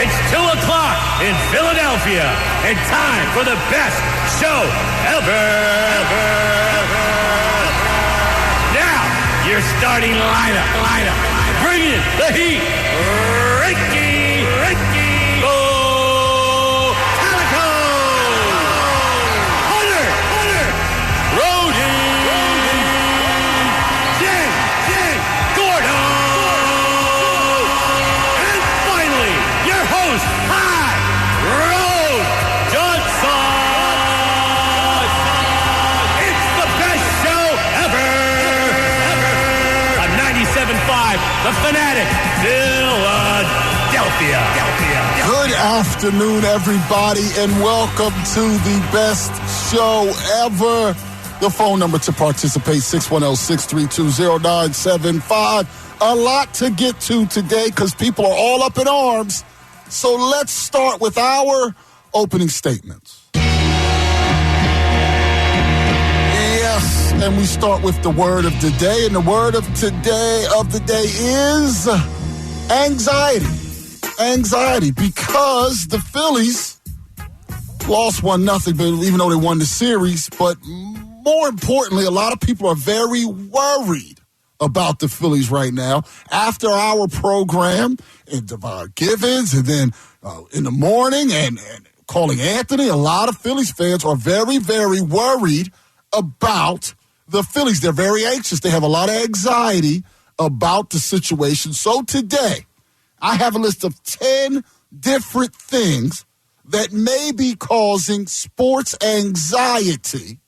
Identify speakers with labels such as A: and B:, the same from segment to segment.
A: It's 2 o'clock in Philadelphia, and time for the best show ever. Now, your starting lineup. Bring in the heat. Ricky Bottalico. Hunter. Brody. Jen Scordo. And finally, your host, Tyrone Johnson. It's the best show ever. On 97.5, the Fanatic, Philadelphia.
B: Good afternoon, everybody, and welcome to the best show ever. The phone number to participate, 610-632-0975. A lot to get to today because people are all up in arms. So let's start with our opening statements. Yes, and we start with the word of the day. And the word of the day is anxiety. Anxiety, because the Phillies lost 1-0, even though they won the series. But more importantly, a lot of people are very worried about the Phillies right now. After our program, and Devon Givens, and then in the morning, and calling Anthony, a lot of Phillies fans are very, very worried about the Phillies. They're very anxious. They have a lot of anxiety about the situation. So today, I have a list of 10 different things that may be causing sports anxiety,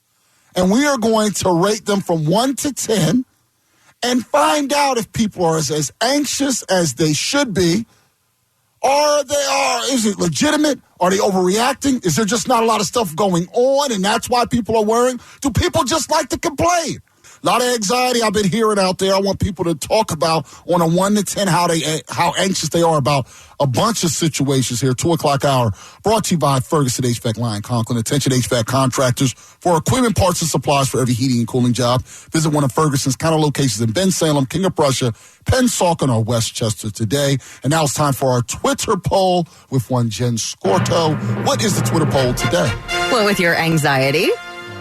B: and we are going to rate them from 1 to 10 and find out if people are as anxious as they should be, or is it legitimate? Are they overreacting? Is there just not a lot of stuff going on, and that's why people are worrying? Do people just like to complain? A lot of anxiety I've been hearing out there. I want people to talk about on a 1 to 10 how anxious they are about a bunch of situations here. 2 o'clock hour brought to you by Ferguson HVAC Line Conklin. Attention HVAC contractors for equipment, parts, and supplies for every heating and cooling job. Visit one of Ferguson's counter locations in Bensalem, King of Prussia, Pennsauken, or Westchester today. And now it's time for our Twitter poll with one Jen Scordo. What is the Twitter poll today?
C: Well, with your anxiety.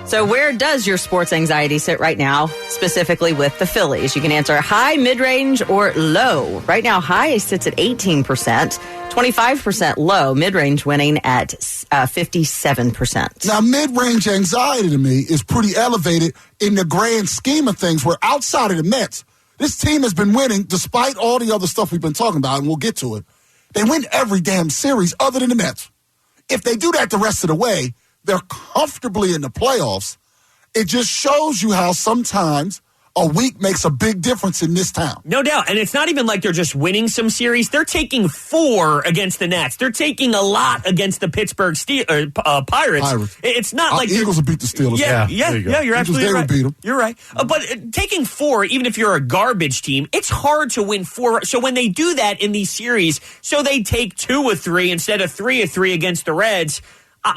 C: So where does your sports anxiety sit right now, specifically with the Phillies? You can answer high, mid-range, or low. Right now, high sits at 18%, 25% low, mid-range winning at 57%.
B: Now, mid-range anxiety to me is pretty elevated in the grand scheme of things, where outside of the Mets, this team has been winning despite all the other stuff we've been talking about, and we'll get to it. They win every damn series other than the Mets. If they do that the rest of the way, they're comfortably in the playoffs. It just shows you how sometimes a week makes a big difference in this town.
D: No doubt. And it's not even like they're just winning some series. They're taking 4 against the Nats. They're taking a lot against the Pittsburgh Pirates. It's not like
B: Eagles will beat the Steelers.
D: Yeah, you're absolutely right.
B: Beat them.
D: You're right. But taking 4, even if you're a garbage team, it's hard to win 4. So when they do that in these series, so they take 2 of 3 instead of 3 of 3 against the Reds,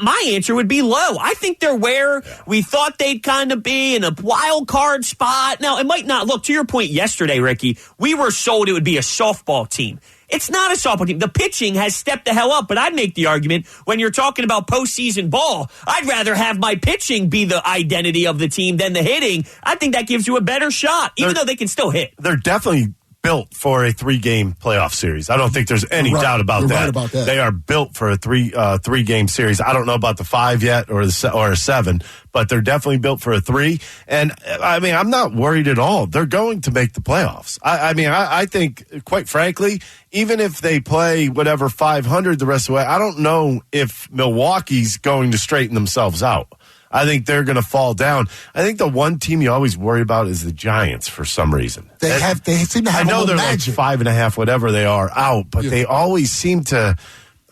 D: my answer would be low. I think they're where we thought they'd kind of be, in a wild card spot. Now, it might not look, to your point yesterday, Ricky, we were sold it would be a softball team. It's not a softball team. The pitching has stepped the hell up, but I'd make the argument when you're talking about postseason ball, I'd rather have my pitching be the identity of the team than the hitting. I think that gives you a better shot, even though they can still hit.
E: They're definitely built for a 3-game playoff series. I don't think there's any doubt about that.
B: Right about that.
E: They are built for a three-game series. I don't know about the 5 yet or a 7, but they're definitely built for a 3. And I mean, I'm not worried at all. They're going to make the playoffs. I think, quite frankly, even if they play whatever 500 the rest of the way, I don't know if Milwaukee's going to straighten themselves out. I think they're going to fall down. I think the one team you always worry about is the Giants for some reason.
B: They seem to have
E: I know they're
B: magic.
E: Like 5.5, whatever they are, out, but they always seem to,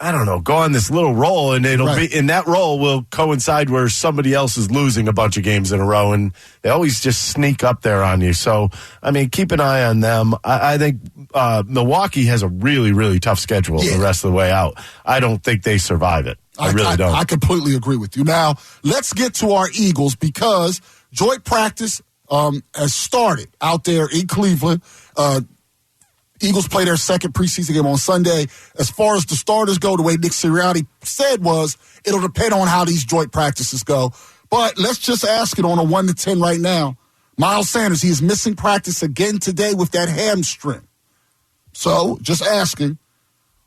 E: I don't know, go on this little roll, and it'll be, and that roll will coincide where somebody else is losing a bunch of games in a row, and they always just sneak up there on you. So, I mean, keep an eye on them. I think Milwaukee has a really, really tough schedule the rest of the way out. I don't think they survive it. I really don't.
B: I completely agree with you. Now, let's get to our Eagles, because joint practice has started out there in Cleveland. Eagles play their second preseason game on Sunday. As far as the starters go, the way Nick Sirianni said was, it'll depend on how these joint practices go. But let's just ask it on a 1 to 10 right now. Miles Sanders, he is missing practice again today with that hamstring. So just asking,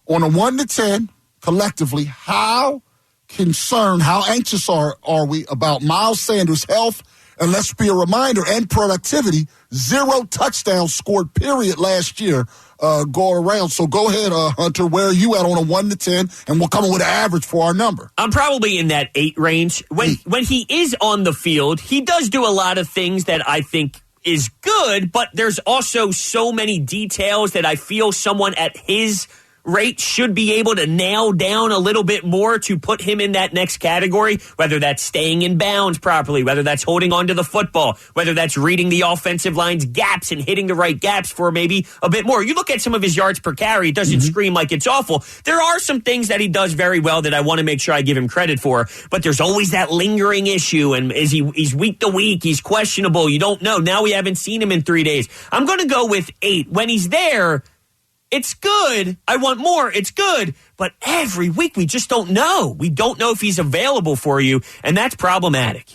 B: on a 1 to 10, collectively, how concerned, how anxious are we about Miles Sanders' health? And let's be a reminder, and productivity, 0 touchdowns scored, period, last year go around. So go ahead, Hunter, where are you at on a 1 to 10? And we'll come up with an average for our number.
D: I'm probably in that 8 range. When he is on the field, he does do a lot of things that I think is good, but there's also so many details that I feel someone at his rate should be able to nail down a little bit more to put him in that next category, whether that's staying in bounds properly, whether that's holding onto the football, whether that's reading the offensive line's gaps and hitting the right gaps for maybe a bit more. You look at some of his yards per carry, it doesn't scream like it's awful. There are some things that he does very well that I want to make sure I give him credit for, but there's always that lingering issue, and he's week to week, he's questionable, you don't know. Now we haven't seen him in 3 days. I'm going to go with 8. When he's there, it's good. I want more. It's good. But every week we just don't know. We don't know if he's available for you, and that's problematic.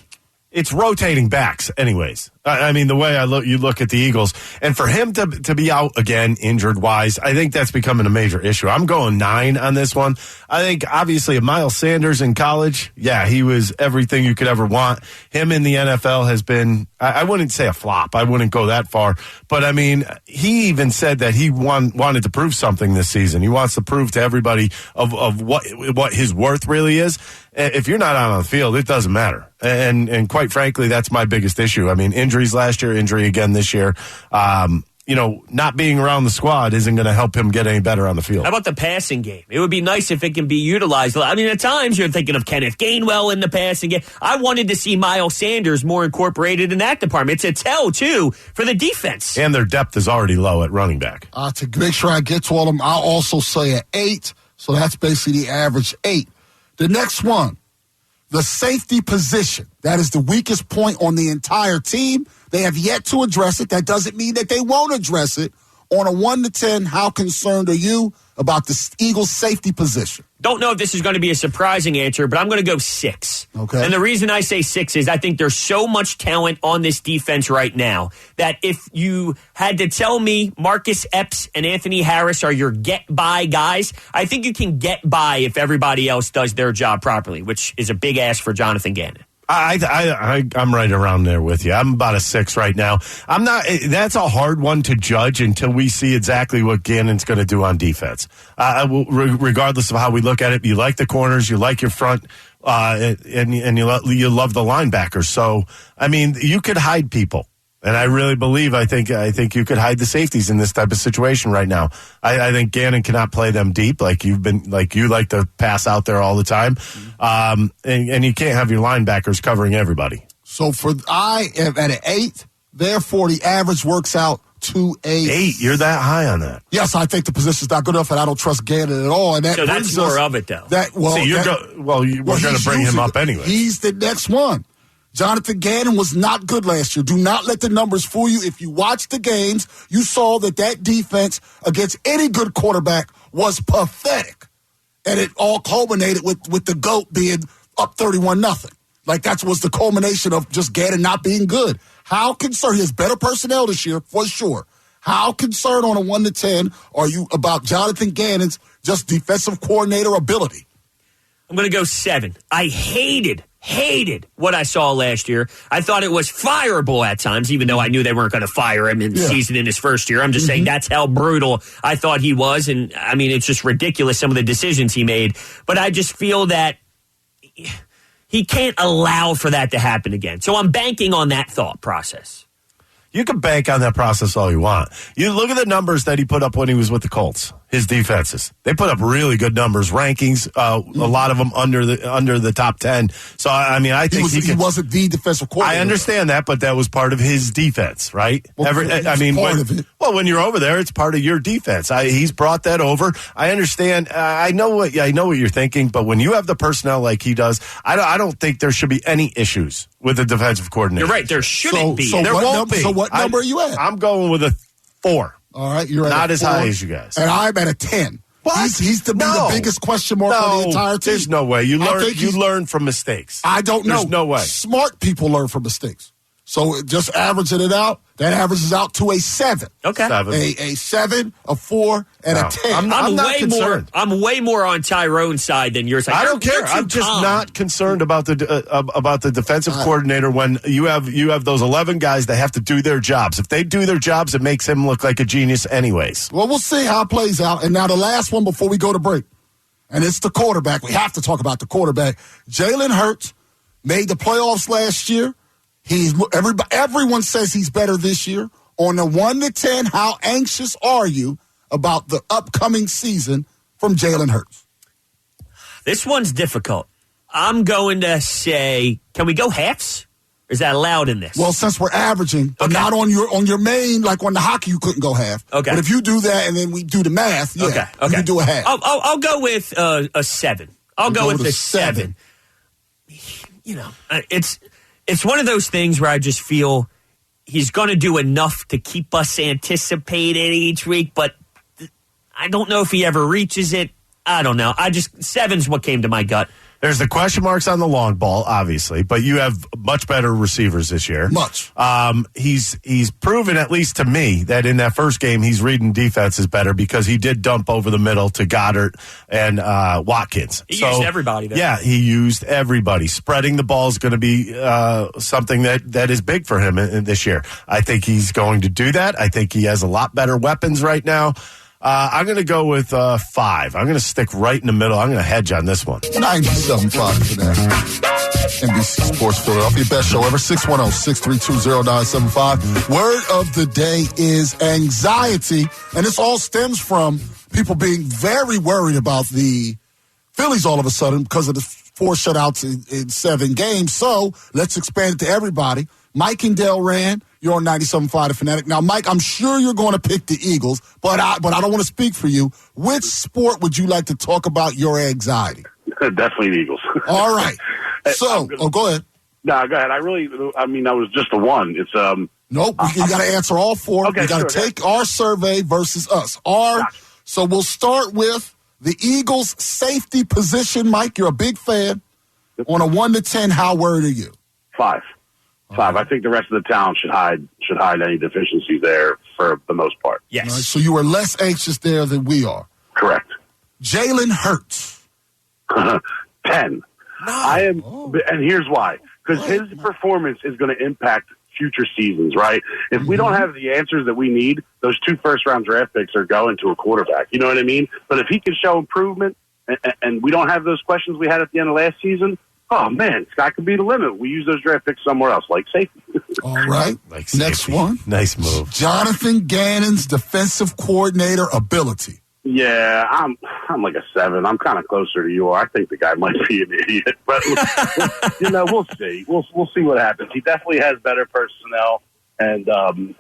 E: It's rotating backs anyways. I mean, the way you look at the Eagles, and for him to be out again, injured-wise, I think that's becoming a major issue. I'm going 9 on this one. I think, obviously, Miles Sanders in college, yeah, he was everything you could ever want. Him in the NFL has been, I wouldn't say a flop. I wouldn't go that far. But, I mean, he even said that he wanted to prove something this season. He wants to prove to everybody of what his worth really is. If you're not out on the field, it doesn't matter. And quite frankly, that's my biggest issue. I mean, injuries last year, injury again this year. Not being around the squad isn't going to help him get any better on the field.
D: How about the passing game? It would be nice if it can be utilized. I mean, at times you're thinking of Kenneth Gainwell in the passing game. I wanted to see Miles Sanders more incorporated in that department. It's a tell, too, for the defense.
E: And their depth is already low at running back.
B: To make sure I get to all of them, I'll also say an 8. So that's basically the average 8. The next one, the safety position. That is the weakest point on the entire team. They have yet to address it. That doesn't mean that they won't address it. On a 1 to 10, how concerned are you about the Eagles' safety position?
D: Don't know if this is going to be a surprising answer, but I'm going to go 6.
B: Okay.
D: And the reason I say 6 is I think there's so much talent on this defense right now that if you had to tell me Marcus Epps and Anthony Harris are your get-by guys, I think you can get by if everybody else does their job properly, which is a big ask for Jonathan Gannon.
E: I'm right around there with you. I'm about a 6 right now. I'm not. That's a hard one to judge until we see exactly what Gannon's going to do on defense. Regardless of how we look at it, you like the corners, you like your front, and you love the linebackers. So I mean, you could hide people. And I really believe, I think you could hide the safeties in this type of situation right now. I think Gannon cannot play them deep like you like to pass out there all the time. And you can't have your linebackers covering everybody.
B: So I am at an 8. Therefore, the average works out to a
E: 8. You're that high on that?
B: Yes, I think the position's not good enough, and I don't trust Gannon at all. And
D: so that's more of it, though.
E: We're going to bring him up anyway.
B: He's the next one. Jonathan Gannon was not good last year. Do not let the numbers fool you. If you watch the games, you saw that defense against any good quarterback was pathetic. And it all culminated with the GOAT being up 31-0. Like that was the culmination of just Gannon not being good. How concerned, he has better personnel this year, for sure. How concerned on a 1 to 10 are you about Jonathan Gannon's just defensive coordinator ability?
D: I'm going to go 7. I hated what I saw last year. I thought it was fireable at times, even though I knew they weren't going to fire him in the season in his first year. I'm just saying that's how brutal I thought he was. And, I mean, it's just ridiculous, some of the decisions he made. But I just feel that he can't allow for that to happen again. So I'm banking on that thought process.
E: You can bank on that process all you want. You look at the numbers that he put up when he was with the Colts. His defenses, they put up really good numbers, rankings. A lot of them under the top 10. So I mean, I think
B: he wasn't the defensive coordinator.
E: I understand that, but that was part of his defense, right?
B: Well,
E: when you're over there, it's part of your defense. He's brought that over. I understand. I know what you're thinking, but when you have the personnel like he does, I don't think there should be any issues with the defensive coordinator.
D: You're right. There shouldn't be.
B: So
E: there
B: what
E: won't be.
B: So what number are you at?
E: I'm going with a 4.
B: All right, you're
E: not
B: at
E: as
B: 4,
E: high as you guys.
B: and I'm at a 10.
E: What?
B: He's the biggest question mark on the entire team.
E: There's no way. You learn from mistakes.
B: I don't know.
E: There's no way.
B: Smart people learn from mistakes. So just averaging it out, that averages out to a 7.
D: Okay.
E: 7.
B: A 7, a 4, and a 10.
E: I'm not concerned.
D: I'm way more on Tyrone's side than yours.
E: I don't care. I'm just not concerned about the defensive coordinator when you have those 11 guys that have to do their jobs. If they do their jobs, it makes him look like a genius anyways.
B: Well, we'll see how it plays out. And now the last one before we go to break, and it's the quarterback. We have to talk about the quarterback. Jalen Hurts made the playoffs last year. Everyone says he's better this year. On a 1 to 10, how anxious are you about the upcoming season from Jalen Hurts?
D: This one's difficult. I'm going to say, can we go halves? Or is that allowed in this?
B: Well, since we're averaging, but not on your main, like on the hockey, you couldn't go half.
D: Okay.
B: But if you do that and then we do the math, you can do a half.
D: I'll go with a 7. I'll go with the 7. You know, it's one of those things where I just feel he's going to do enough to keep us anticipated each week, but I don't know if he ever reaches it. I don't know. 7's what came to my gut.
E: There's the question marks on the long ball, obviously, but you have much better receivers this year.
B: Much.
E: He's proven, at least to me, that in that first game he's reading defenses better because he did dump over the middle to Goddard and Watkins.
D: He used everybody there.
E: Yeah, he used everybody. Spreading the ball is going to be something that is big for him in this year. I think he's going to do that. I think he has a lot better weapons right now. I'm going to go with 5. I'm going to stick right in the middle. I'm going to hedge on this one.
B: 97.5 today. NBC Sports Philadelphia. Best show ever. 610-632-0975. Word of the day is anxiety. And this all stems from people being very worried about the Phillies all of a sudden because of the 4 shutouts in 7 games. So let's expand it to everybody. Mike and Delran, you're on 97.5 The Fanatic. Now, Mike, I'm sure you're going to pick the Eagles, but I don't want to speak for you. Which sport would you like to talk about your anxiety?
F: Definitely the Eagles.
B: All right. So, go ahead.
F: No, go ahead. That was just the one. It's
B: Nope. You got to answer all 4.
F: Okay,
B: you got to take our survey versus us. So we'll start with the Eagles' safety position. Mike, you're a big fan. On a 1 to 10, how worried are you?
F: 5. 5. I think the rest of the town should hide any deficiencies there for the most part.
D: Yes.
B: Right, so you are less anxious there than we are.
F: Correct.
B: Jalen Hurts.
F: 10. I am, and here's why. Because his performance is going to impact future seasons, right? If we don't have the answers that we need, those 2 first-round draft picks are going to a quarterback. You know what I mean? But if he can show improvement, and we don't have those questions we had at the end of last season, oh, man, sky could be the limit. We use those draft picks somewhere else, like safety.
B: All right.
E: Like
B: Next
E: safety.
B: one.
E: Nice move.
B: Jonathan Gannon's defensive coordinator ability.
F: Yeah, I'm like a 7. I'm kind of closer to you. I think the guy might be an idiot, but we'll see. We'll see what happens. He definitely has better personnel, and I'm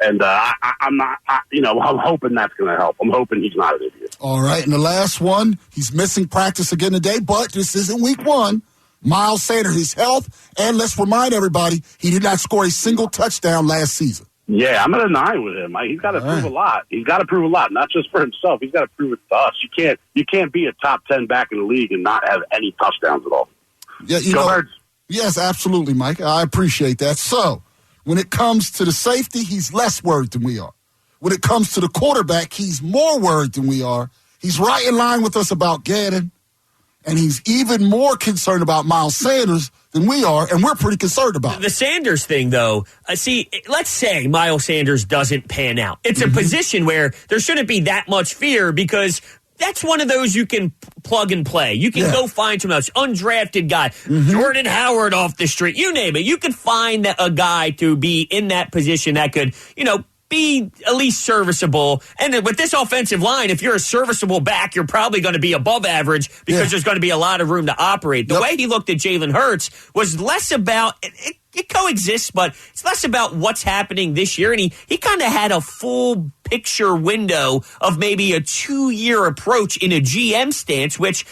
F: hoping that's going to help. I'm hoping he's not an idiot.
B: All right, and the last one, he's missing practice again today, but this isn't week 1. Miles Sanders, his health, and let's remind everybody, he did not score a single touchdown last season.
F: Yeah, I'm at a 9 with him. He's got to prove a lot. He's got to prove a lot, not just for himself. He's got to prove it to us. You can't be a top 10 back in the league and not have any touchdowns at all.
B: Yeah, Birds. Yes, absolutely, Mike. I appreciate that. So, when it comes to the safety, he's less worried than we are. When it comes to the quarterback, he's more worried than we are. He's right in line with us about Gannon, and he's even more concerned about Miles Sanders than we are, and we're pretty concerned about it.
D: The Sanders thing, though, let's say Miles Sanders doesn't pan out. It's a position where there shouldn't be that much fear because that's one of those you can plug and play. You can go find someone else, undrafted guy, Jordan Howard off the street, you name it. You can find a guy to be in that position that could, be at least serviceable. And with this offensive line, if you're a serviceable back, you're probably going to be above average because there's going to be a lot of room to operate. The way he looked at Jalen Hurts was less about it coexists, but it's less about what's happening this year. And he kind of had a full picture window of maybe a 2-year approach in a GM stance, which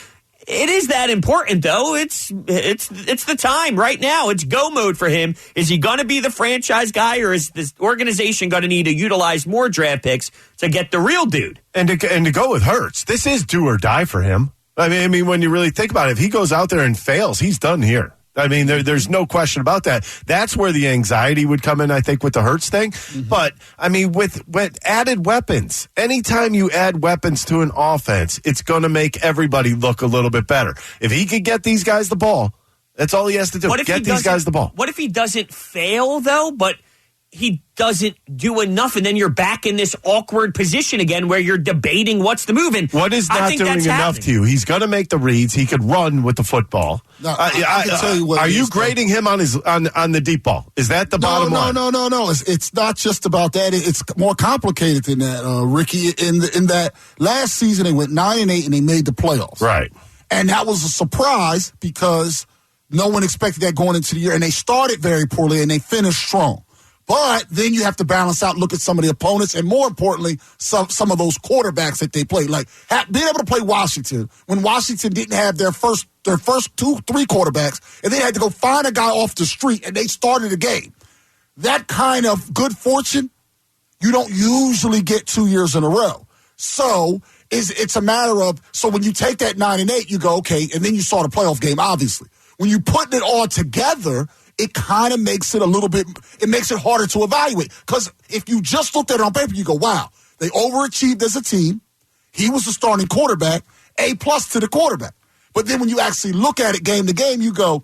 D: It is that important, though. It's the time right now. It's go mode for him. Is he going to be the franchise guy, or is this organization going to need to utilize more draft picks to get the real dude?
E: And to go with Hurts, this is do or die for him. I mean, when you really think about it, if he goes out there and fails, he's done here. I mean, there's no question about that. That's where the anxiety would come in, I think, with the Hurts thing. Mm-hmm. But, I mean, with added weapons, anytime you add weapons to an offense, it's going to make everybody look a little bit better. If he can get these guys the ball, that's all he has to do. Get these guys the ball.
D: What if he doesn't fail, though, but he doesn't do enough, and then you're back in this awkward position again where you're debating what's the move? And
E: what is not doing enough to you? He's going to make the reads. He could run with the football.
B: No, I can tell you what.
E: Are you grading him on his on the deep ball? Is that the bottom line?
B: No. It's not just about that. It's more complicated than that, Ricky. In that last season, they went 9-8 and they made the playoffs.
E: Right,
B: and that was a surprise because no one expected that going into the year. And they started very poorly and they finished strong. But then you have to balance out, look at some of the opponents, and more importantly, some of those quarterbacks that they played. Like being able to play Washington when Washington didn't have their first 2-3 quarterbacks, and they had to go find a guy off the street, and they started a game. That kind of good fortune, you don't usually get 2 years in a row. So it's a matter of, so when you take that 9-8, you go, okay, and then you saw the playoff game, obviously. When you put it all together, it kind of makes it it makes it harder to evaluate. Because if you just looked at it on paper, you go, wow, they overachieved as a team. He was the starting quarterback, A+ to the quarterback. But then when you actually look at it game to game, you go,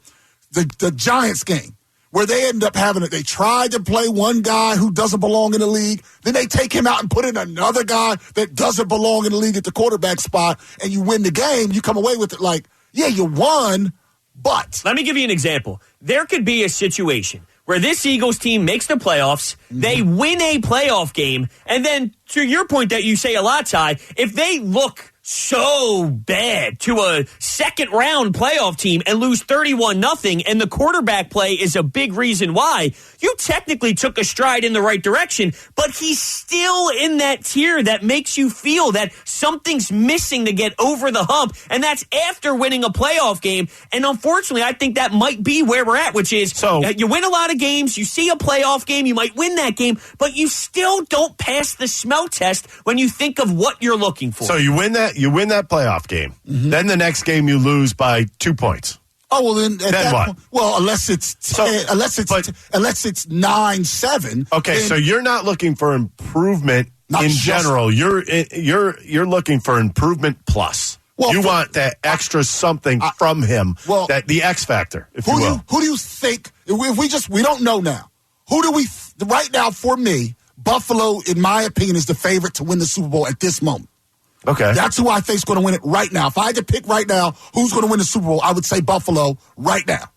B: the Giants game, where they end up they tried to play one guy who doesn't belong in the league. Then they take him out and put in another guy that doesn't belong in the league at the quarterback spot, and you win the game. You come away with it like, yeah, you won, but.
D: Let me give you an example. There could be a situation where this Eagles team makes the playoffs, they win a playoff game, and then to your point that you say a lot, Ty, if they look so bad to a second-round playoff team and lose 31-0, and the quarterback play is a big reason why, you technically took a stride in the right direction, but he's still in that tier that makes you feel that something's missing to get over the hump, and that's after winning a playoff game. And unfortunately, I think that might be where we're at, which is you win a lot of games, you see a playoff game, you might win that game, but you still don't pass the smell test when you think of what you're looking for.
E: So you win that playoff game. Mm-hmm. Then the next game you lose by 2 points.
B: Oh, well, then
E: what?
B: Point, well, unless it's 9-7.
E: Okay, so you're not looking for improvement in general. You're looking for improvement plus. Well, you want that extra something from him, that the X factor, if you will.
B: Who do you think, if we don't know now, right now for me, Buffalo, in my opinion, is the favorite to win the Super Bowl at this moment.
E: Okay.
B: That's who I think is going to win it right now. If I had to pick right now who's going to win the Super Bowl, I would say Buffalo right now.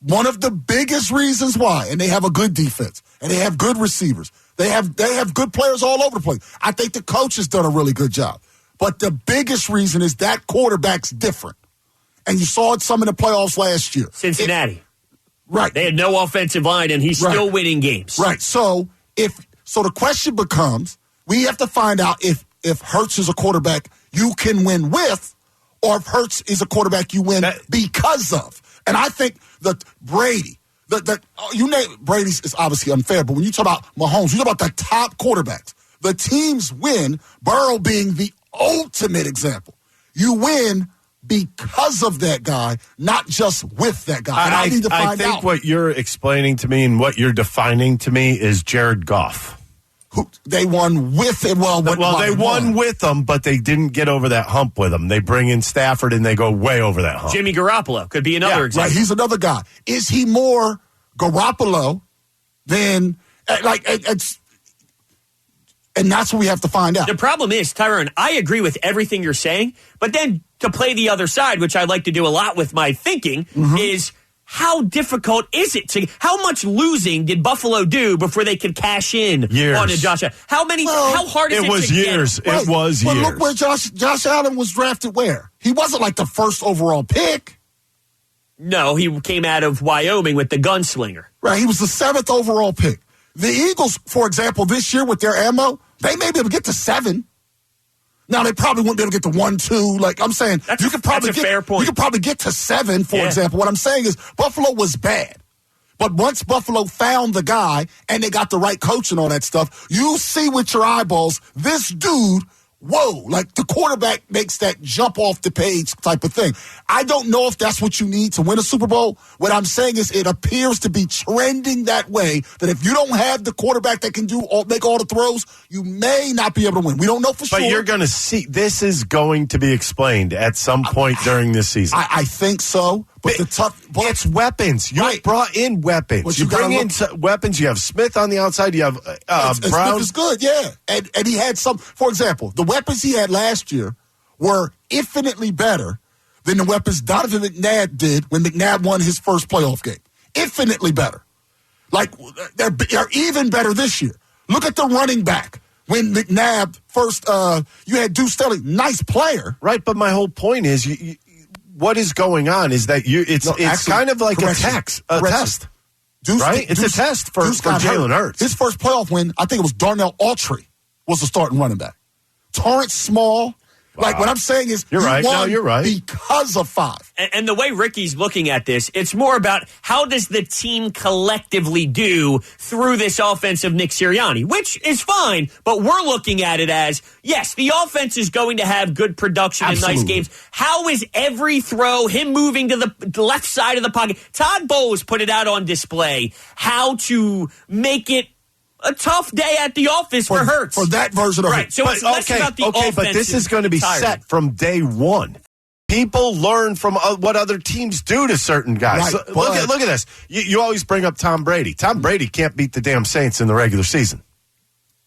B: One of the biggest reasons why, and they have a good defense, and they have good receivers. They have good players all over the place. I think the coach has done a really good job. But the biggest reason is that quarterback's different. And you saw it some in the playoffs last year.
D: Cincinnati.
B: Right.
D: They had no offensive line, and he's still winning games.
B: Right. So the question becomes, we have to find out if Hurts is a quarterback you can win with, or if Hurts is a quarterback you win because of. And I think that Brady, Brady's is obviously unfair, but when you talk about Mahomes, you talk about the top quarterbacks. The teams win, Burrow being the ultimate example. You win because of that guy, not just with that guy. And I need to find out.
E: I think what you're explaining to me and what you're defining to me is Jared Goff.
B: They won with him.
E: They won with him, but they didn't get over that hump with him. They bring in Stafford, and they go way over that hump.
D: Jimmy Garoppolo could be another example.
B: Right, he's another guy. Is he more Garoppolo than and that's what we have to find out.
D: The problem is, Tyrone, I agree with everything you're saying, but then to play the other side, which I like to do a lot with my thinking, is how difficult is it how much losing did Buffalo do before they could cash in on a Josh Allen? How hard is it?
E: It was years.
B: Right.
E: It was
B: years.
E: Years.
B: Look where Josh Allen was drafted where? He wasn't like the first overall pick.
D: No, he came out of Wyoming with the gunslinger.
B: Right, he was the 7th overall pick. The Eagles, for example, this year with their ammo, they may be able to get to 7. Now, they probably wouldn't be able to get to 1-2. Like I'm saying,
D: that's a fair point.
B: You could probably get to 7, for example. What I'm saying is Buffalo was bad. But once Buffalo found the guy and they got the right coach and all that stuff, you see with your eyeballs, this dude, whoa, like the quarterback makes that jump off the page type of thing. I don't know if that's what you need to win a Super Bowl. What I'm saying is it appears to be trending that way, that if you don't have the quarterback that can make all the throws, you may not be able to win. We don't know for sure.
E: But you're going to see, this is going to be be at some point during this season.
B: I think so. But
E: it's weapons. You brought in weapons.
B: But
E: you bring in weapons. You have Smith on the outside. You have Brown.
B: Smith is good, yeah. And he had some, for example, the weapons he had last year were infinitely better than the weapons Donovan McNabb did when McNabb won his first playoff game. Infinitely better. Like, they're even better this year. Look at the running back. When McNabb first, you had Deuce Staley, nice player.
E: Right, but my whole point is, what is going on is that it's kind of like a test. Deuce, right? It's a test for Jalen Hurts.
B: His first playoff win, I think it was Darnell Autry was the starting running back. Torrance Small. Like, what I'm saying is,
E: you're right. No, you're right.
B: Because of 5.
D: And the way Ricky's looking at this, it's more about how does the team collectively do through this offense of Nick Sirianni, which is fine, but we're looking at it as, yes, the offense is going to have good production and nice games. How is every throw, him moving to the left side of the pocket? Todd Bowles put it out on display, how to make it a tough day at the office for Hurts.
B: For that version of
D: it. So it's less about the offense.
E: But this is going to be set from day one. People learn from what other teams do to certain guys.
B: Right,
E: so look at this. You always bring up Tom Brady. Tom Brady can't beat the damn Saints in the regular season.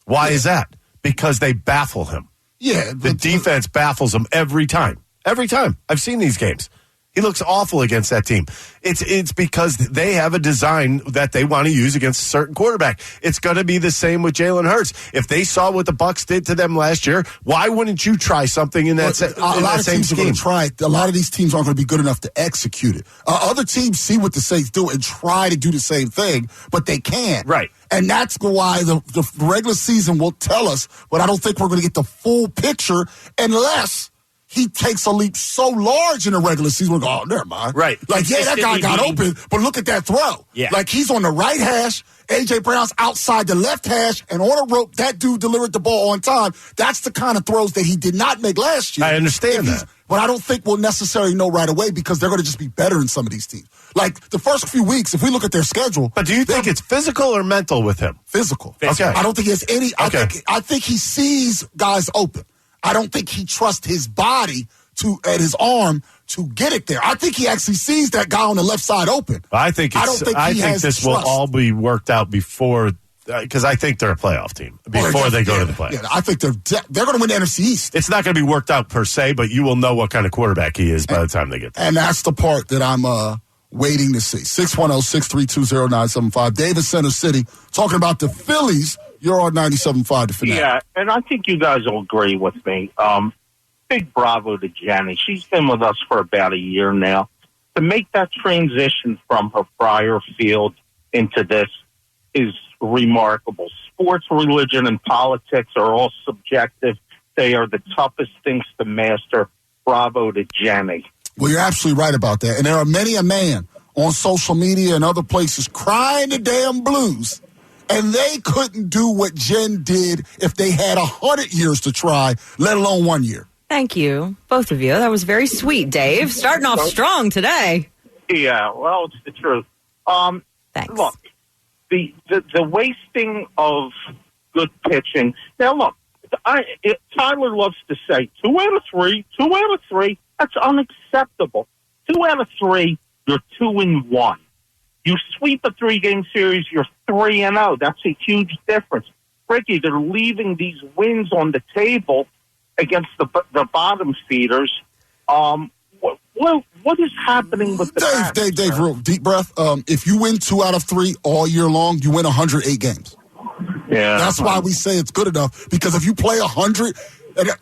E: Why is that? Because they baffle him.
B: Yeah.
E: The defense baffles him every time. Every time. I've seen these games. He looks awful against that team. It's because they have a design that they want to use against a certain quarterback. It's going to be the same with Jalen Hurts. If they saw what the Bucs did to them last year, why wouldn't you try something in that same scheme?
B: A lot of teams are going to try it. A lot of these teams aren't going to be good enough to execute it. Other teams see what the Saints do and try to do the same thing, but they can't.
E: Right.
B: And that's why the regular season will tell us, but I don't think we're going to get the full picture unless he takes a leap so large in the regular season, we're going, oh, never mind.
D: Right.
B: Like, yeah, that guy got open, but look at that throw.
D: Yeah.
B: Like, he's on the right hash, A.J. Brown's outside the left hash, and on a rope, that dude delivered the ball on time. That's the kind of throws that he did not make last year.
E: I understand that.
B: But I don't think we'll necessarily know right away because they're going to just be better in some of these teams. Like, the first few weeks, if we look at their schedule.
E: But do you think it's physical or mental with him?
B: Physical.
E: Okay.
B: I don't think he has any.
E: Okay.
B: I think he sees guys open. I don't think he trusts his body and his arm to get it there. I think he actually sees that guy on the left side open.
E: I think this will all be worked out before, because I think they're a playoff team before they go to the playoffs.
B: Yeah, I think they're going to win the NFC East.
E: It's not going to be worked out per se, but you will know what kind of quarterback he is by the time they get there.
B: And that's the part that I'm waiting to see. 610-632-0975. David, Center City, talking about the Phillies. You're on 97.5 to Fanatic.
G: Yeah, and I think you guys will agree with me. Big bravo to Jenny. She's been with us for about a year now. To make that transition from her prior field into this is remarkable. Sports, religion, and politics are all subjective. They are the toughest things to master. Bravo to Jenny.
B: Well, you're absolutely right about that. And there are many a man on social media and other places crying the damn blues. And they couldn't do what Jen did if they had 100 years to try, let alone 1 year.
C: Thank you, both of you. That was very sweet, Dave. Starting off strong today.
G: Yeah, well, it's the truth.
C: Thanks.
G: Look, the wasting of good pitching. Now, look, Tyler loves to say 2 out of 3, 2 out of 3. That's unacceptable. 2 out of 3, you're 2-1. You sweep a 3-game series, you're 3-0. That's a huge difference. Ricky, they're leaving these wins on the table against the bottom feeders. What is happening with the
B: Dave, real deep breath. If you win 2 out of 3 all year long, you win 108 games.
G: Yeah,
B: that's why we say it's good enough, because if you play 100,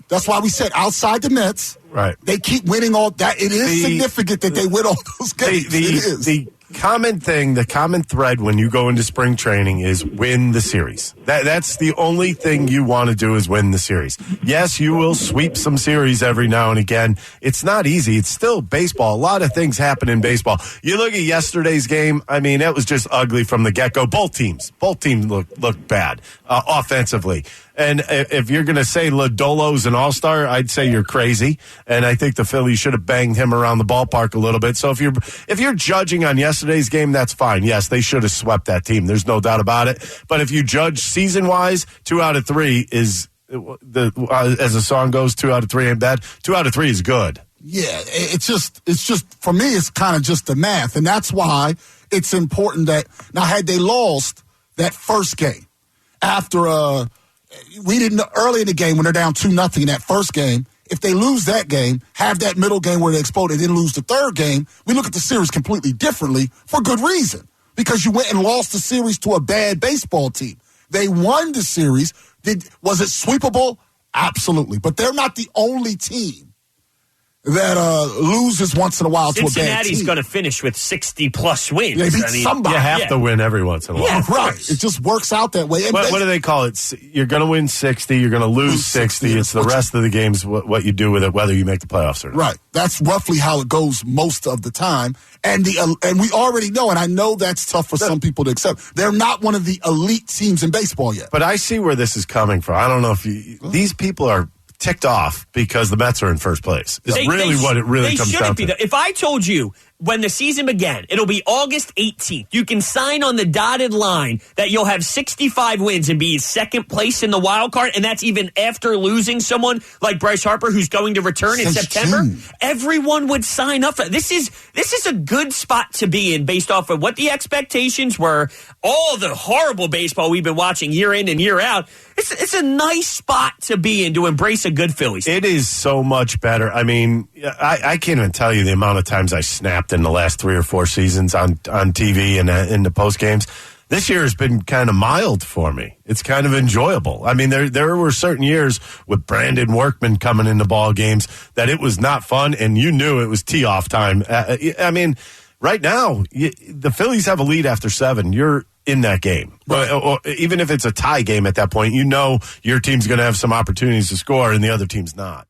B: that's why we said outside the Mets,
E: right?
B: They keep winning all that. It is significant that they win all those games. It is.
E: common thing, the common thread when you go into spring training is win the series. That's the only thing you want to do is win the series. Yes, you will sweep some series every now and again. It's not easy. It's still baseball. A lot of things happen in baseball. You look at yesterday's game. I mean, it was just ugly from the get-go. Both teams looked bad offensively. And if you're going to say Lodolo's an all-star, I'd say you're crazy. And I think the Phillies should have banged him around the ballpark a little bit. So if you're judging on yesterday's game, that's fine. Yes, they should have swept that team. There's no doubt about it. But if you judge season-wise, 2 out of 3 is as the song goes, 2 out of 3 ain't bad. 2 out of 3 is good.
B: Yeah, it's just for me, it's kind of just the math. And that's why it's important that now had they lost that first game after we didn't early in the game when they're down 2-0 in that first game. If they lose that game, have that middle game where they explode and then lose the third game, we look at the series completely differently for good reason. Because you went and lost the series to a bad baseball team. They won the series. Was it sweepable? Absolutely. But they're not the only team that loses once in a while to a bad team.
D: Cincinnati's going to finish with 60-plus wins.
B: They beat somebody.
E: You have to win every once in a while.
B: Yeah, right. It just works out that way. And
E: what do they call it? You're going to win 60. You're going to lose 60. It's the rest of the games what you do with it, whether you make the playoffs or not.
B: Right. That's roughly how it goes most of the time. And we already know, and I know that's tough for some people to accept, they're not one of the elite teams in baseball yet.
E: But I see where this is coming from. I don't know if these people are ticked off because the Mets are in first place. Is really what it really comes down to.
D: If I told you when the season began, it'll be August 18th, you can sign on the dotted line that you'll have 65 wins and be second place in the wild card, and that's even after losing someone like Bryce Harper who's going to return in September.
B: June.
D: Everyone would sign up for it. This is a good spot to be in based off of what the expectations were, all the horrible baseball we've been watching year in and year out. It's a nice spot to be in to embrace a good Phillies.
E: It is so much better. I mean, I can't even tell you the amount of times I snapped in the last 3 or 4 seasons on TV and in the post games. This year has been kind of mild for me. It's kind of enjoyable. I mean, there were certain years with Brandon Workman coming into ball games that it was not fun, and you knew it was tee-off time. I mean, right now, the Phillies have a lead after 7. You're in that game.
B: Right.
E: Or even if it's a tie game at that point, you know your team's going to have some opportunities to score and the other team's not.